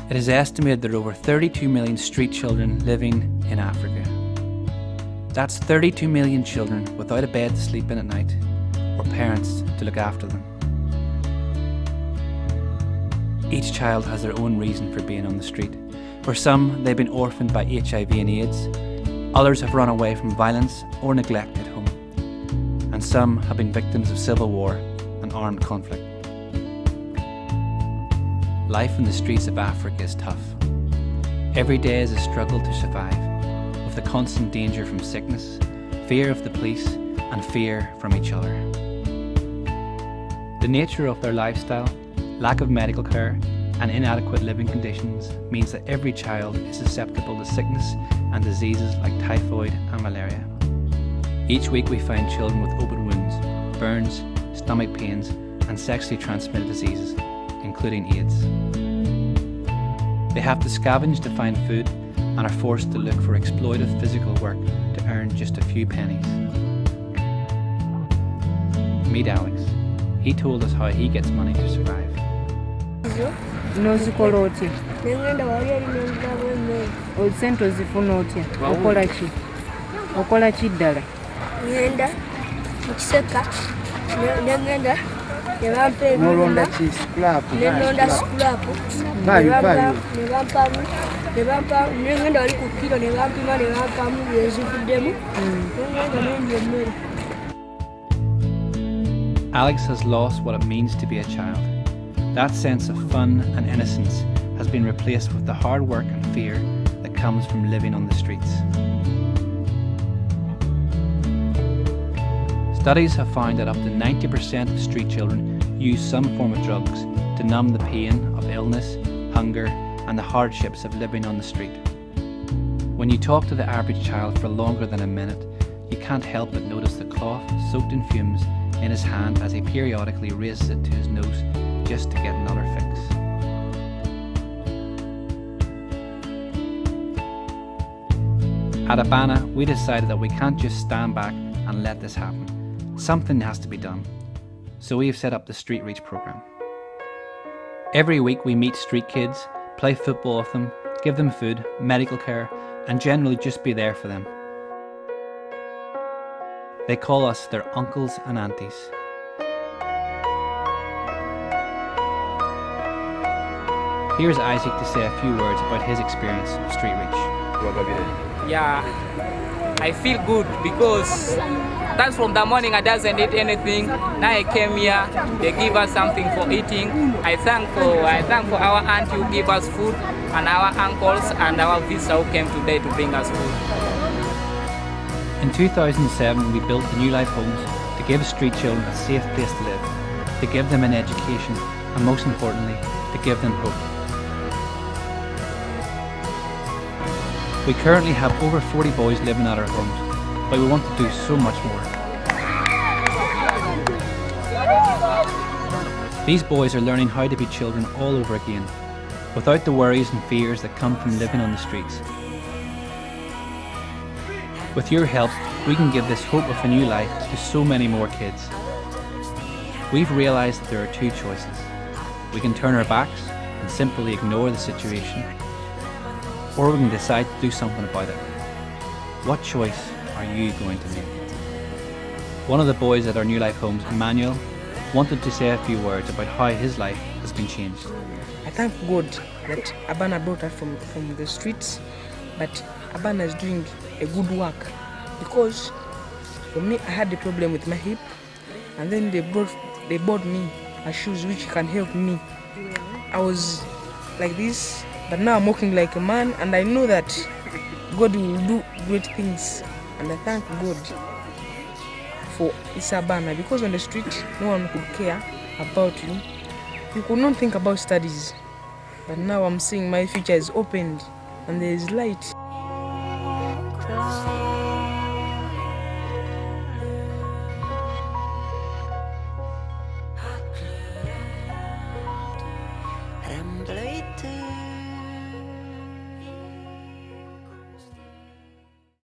It is estimated there are over 32 million street children living in Africa. That's 32 million children without a bed to sleep in at night, or parents to look after them. Each child has their own reason for being on the street. For some, they've been orphaned by HIV and AIDS. Others have run away from violence or neglect at home. And some have been victims of civil war and armed conflict. Life in the streets of Africa is tough. Every day is a struggle to survive, with the constant danger from sickness, fear of the police, and fear from each other. The nature of their lifestyle, lack of medical care, and inadequate living conditions means that every child is susceptible to sickness and diseases like typhoid and malaria. Each week we find children with open wounds, burns, stomach pains, and sexually transmitted diseases, including AIDS. They have to scavenge to find food and are forced to look for exploitive physical work to earn just a few pennies. Meet Alex. He told us how he gets money to survive. Nozikola otya? Sente ozifuna otya? Okola ki? Okola ki ddala? Ngenda mu kiseka ngenda ne bampa n'olonda ki scrap n'olonda scrap ne bampa ngenda wali ku kilo ne bampima ne bampamu ezivuddemu ngenda n'endya emmere. Alex has lost what it means to be a child. That sense of fun and innocence has been replaced with the hard work and fear that comes from living on the streets. Studies have found that up to 90% of street children use some form of drugs to numb the pain of illness, hunger, and the hardships of living on the street. When you talk to the average child for longer than a minute, you can't help but notice the cloth soaked in fumes in his hand as he periodically raises it to his nose just to get another fix. At Abaana, we decided that we can't just stand back and let this happen. Something has to be done. So we have set up the Street Reach program. Every week we meet street kids, play football with them, give them food, medical care, and generally just be there for them. They call us their uncles and aunties. Here's Isaac to say a few words about his experience of Street Reach. Yeah, I feel good because that's from the morning I doesn't eat anything. Now I came here, they give us something for eating. I thank for our aunt who give us food, and our uncles and our visitor who came today to bring us food. In 2007 we built the New Life homes to give street children a safe place to live, to give them an education, and most importantly, to give them hope. We currently have over 40 boys living at our homes, but we want to do so much more. These boys are learning how to be children all over again, without the worries and fears that come from living on the streets. With your help, we can give this hope of a new life to so many more kids. We've realised that there are two choices. We can turn our backs and simply ignore the situation, or we can decide to do something about it. What choice are you going to make? One of the boys at our New Life homes, Emmanuel, wanted to say a few words about how his life has been changed. I thank God that Abaana brought us from the streets, but Abaana is doing a good work, because for me I had a problem with my hip, and then they bought me a shoes which can help me. I was like this, but now I'm walking like a man, and I know that God will do great things, and I thank God for Abaana, because on the street no one could care about you. You could not think about studies, but now I'm seeing my future is opened and there is light.